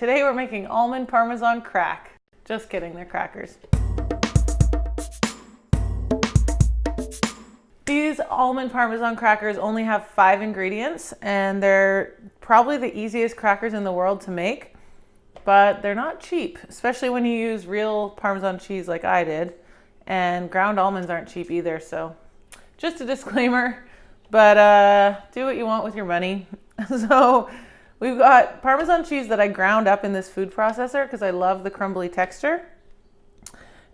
Today we're making almond parmesan crack. Just kidding, they're crackers. These almond parmesan crackers only have 5 ingredients, and they're probably the easiest crackers in the world to make, but they're not cheap, especially when you use real Parmesan cheese like I did, and ground almonds aren't cheap either, so just a disclaimer, but do what you want with your money. So we've got Parmesan cheese that I ground up in this food processor because I love the crumbly texture,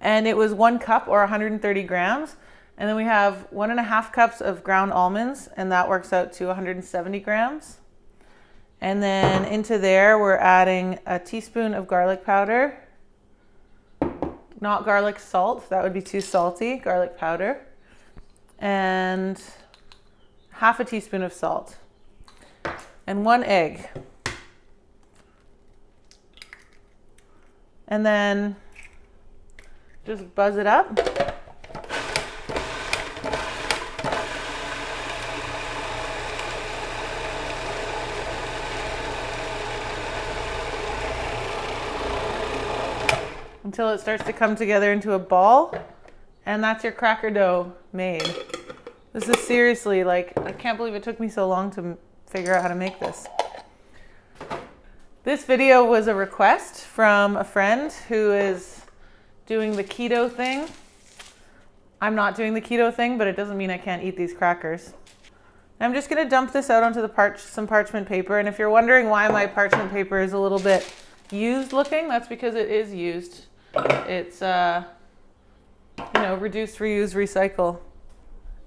and it was 1 cup or 130 grams. And then we have 1.5 cups of ground almonds, and that works out to 170 grams. And then into there, we're adding a teaspoon of garlic powder, not garlic salt, that would be too salty, garlic powder, and half a teaspoon of salt, and 1 egg. And then just buzz it up. Until it starts to come together into a ball, and that's your cracker dough made. This is seriously, like, I can't believe it took me so long to figure out how to make this. This video was a request from a friend who is doing the keto thing. I'm not doing the keto thing, but it doesn't mean I can't eat these crackers. I'm just gonna dump this out onto the some parchment paper, and if you're wondering why my parchment paper is a little bit used looking, that's because it is used. It's, reduce, reuse, recycle.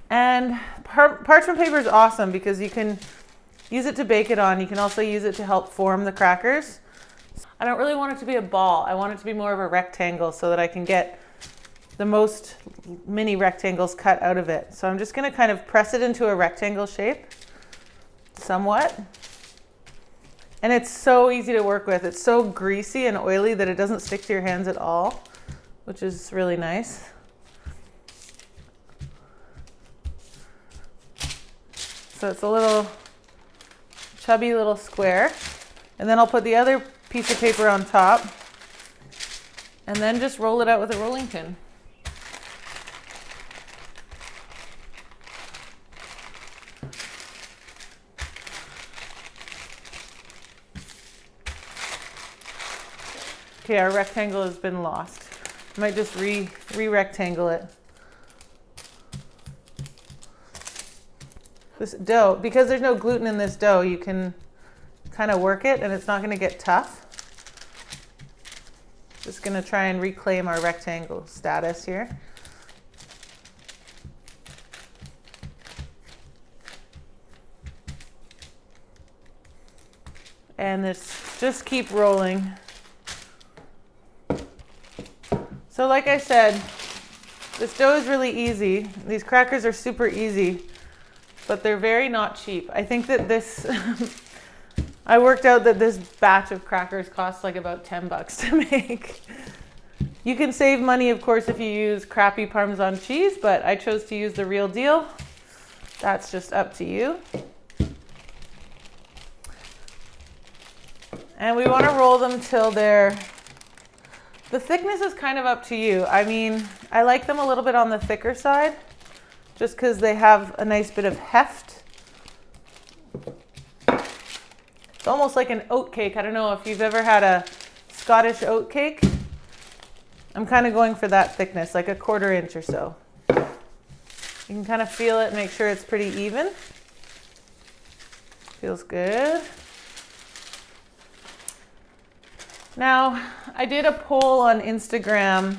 And parchment paper is awesome because you can use it to bake it on. You can also use it to help form the crackers. I don't really want it to be a ball. I want it to be more of a rectangle so that I can get the most mini rectangles cut out of it. So I'm just going to kind of press it into a rectangle shape, somewhat. And it's so easy to work with. It's so greasy and oily that it doesn't stick to your hands at all, which is really nice. So it's a little chubby little square. And then I'll put the other piece of paper on top and then just roll it out with a rolling pin. Okay, our rectangle has been lost. I might just re-rectangle it. This dough, because there's no gluten in this dough, you can kind of work it and it's not going to get tough. Just going to try and reclaim our rectangle status here. And just keep rolling. So like I said, this dough is really easy. These crackers are super easy, but they're very not cheap. I think that this, I worked out that this batch of crackers costs like about 10 bucks to make. You can save money, of course, if you use crappy Parmesan cheese, but I chose to use the real deal. That's just up to you. And we want to roll them till the thickness is kind of up to you. I mean, I like them a little bit on the thicker side just because they have a nice bit of heft. It's almost like an oat cake. I don't know if you've ever had a Scottish oat cake. I'm kind of going for that thickness, like 1/4 inch or so. You can kind of feel it, make sure it's pretty even. Feels good. Now, I did a poll on Instagram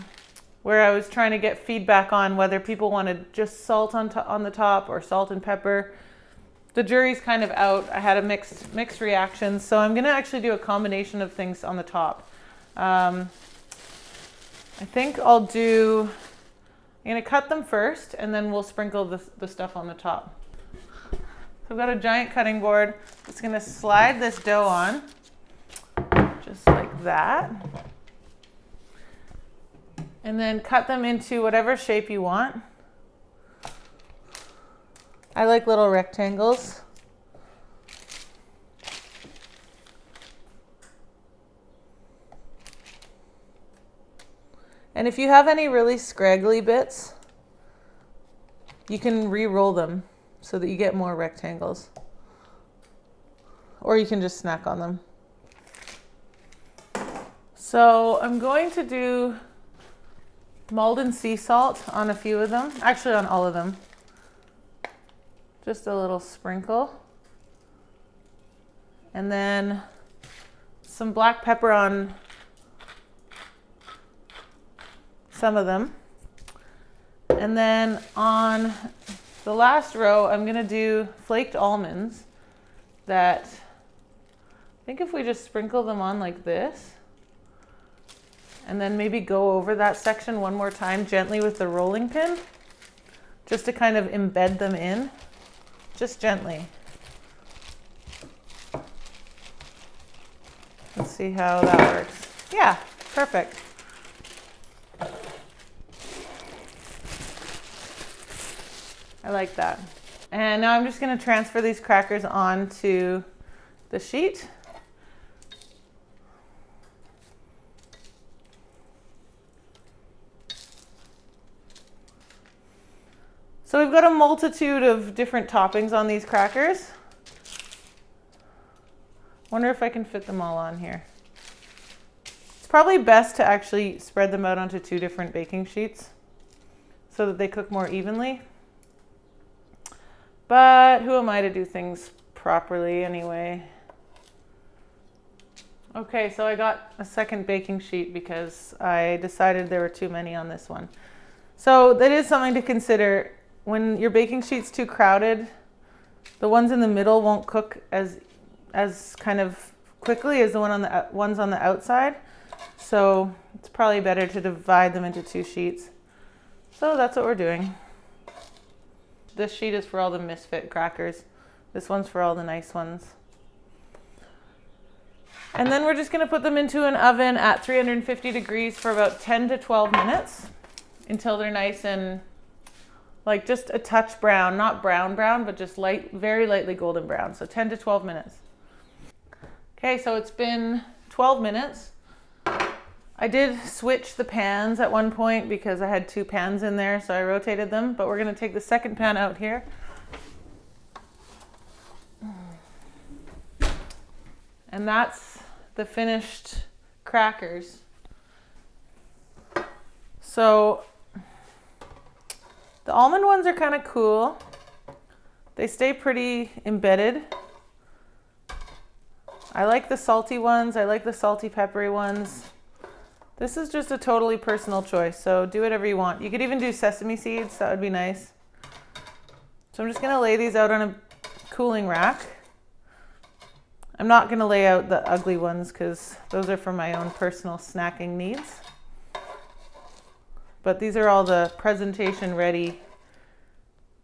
where I was trying to get feedback on whether people wanted just salt on the top or salt and pepper. The jury's kind of out. I had a mixed reactions, so I'm going to actually do a combination of things on the top. I think I'm going to cut them first, and then we'll sprinkle the stuff on the top. So I've got a giant cutting board. Just going to slide this dough on. Just like that. And then cut them into whatever shape you want. I like little rectangles. And if you have any really scraggly bits, you can re-roll them so that you get more rectangles. Or you can just snack on them. So I'm going to do Maldon sea salt on a few of them, actually on all of them. Just a little sprinkle. And then some black pepper on some of them. And then on the last row, I'm gonna do flaked almonds that, I think if we just sprinkle them on like this, and then maybe go over that section one more time gently with the rolling pin, just to kind of embed them in, just gently. Let's see how that works. Yeah, perfect. I like that. And now I'm just going to transfer these crackers onto the sheet. So we've got a multitude of different toppings on these crackers. Wonder if I can fit them all on here. It's probably best to actually spread them out onto 2 different baking sheets so that they cook more evenly. But who am I to do things properly anyway? Okay, so I got a second baking sheet because I decided there were too many on this one. So that is something to consider. When your baking sheet's too crowded, the ones in the middle won't cook as kind of quickly as the ones on the outside. So it's probably better to divide them into 2 sheets. So that's what we're doing. This sheet is for all the misfit crackers. This one's for all the nice ones. And then we're just going to put them into an oven at 350 degrees for about 10 to 12 minutes until they're nice and like just a touch brown, not brown, but just light, very lightly golden brown. So 10 to 12 minutes. Okay, so it's been 12 minutes. I did switch the pans at one point because I had 2 pans in there, so I rotated them, but we're gonna take the second pan out here. And that's the finished crackers. So the almond ones are kind of cool. They stay pretty embedded. I like the salty ones. I like the salty peppery ones. This is just a totally personal choice, so do whatever you want. You could even do sesame seeds. That would be nice. So I'm just going to lay these out on a cooling rack. I'm not going to lay out the ugly ones because those are for my own personal snacking needs. But these are all the presentation ready,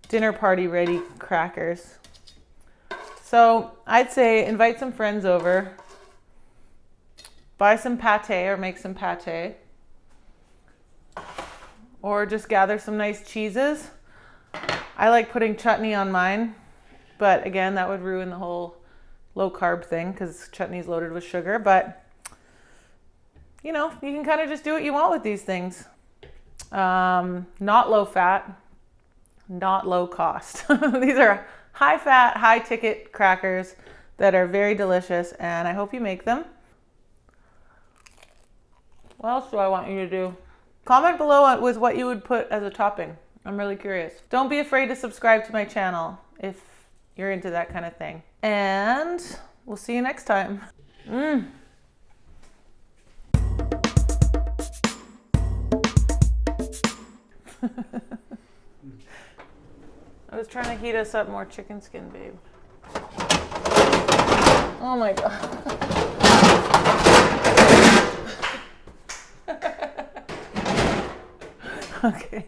dinner party ready crackers. So I'd say invite some friends over, buy some pâté or make some pâté, or just gather some nice cheeses. I like putting chutney on mine, but again, that would ruin the whole low carb thing because chutney's loaded with sugar. But you know, you can kind of just do what you want with these things. Not low fat, not low cost. These are high fat, high ticket crackers that are very delicious, and I hope you make them. What else do I want you to do? Comment below with what you would put as a topping. I'm really curious. Don't be afraid to subscribe to my channel if you're into that kind of thing. And we'll see you next time. I was trying to heat us up more chicken skin, babe. Oh my God. Okay.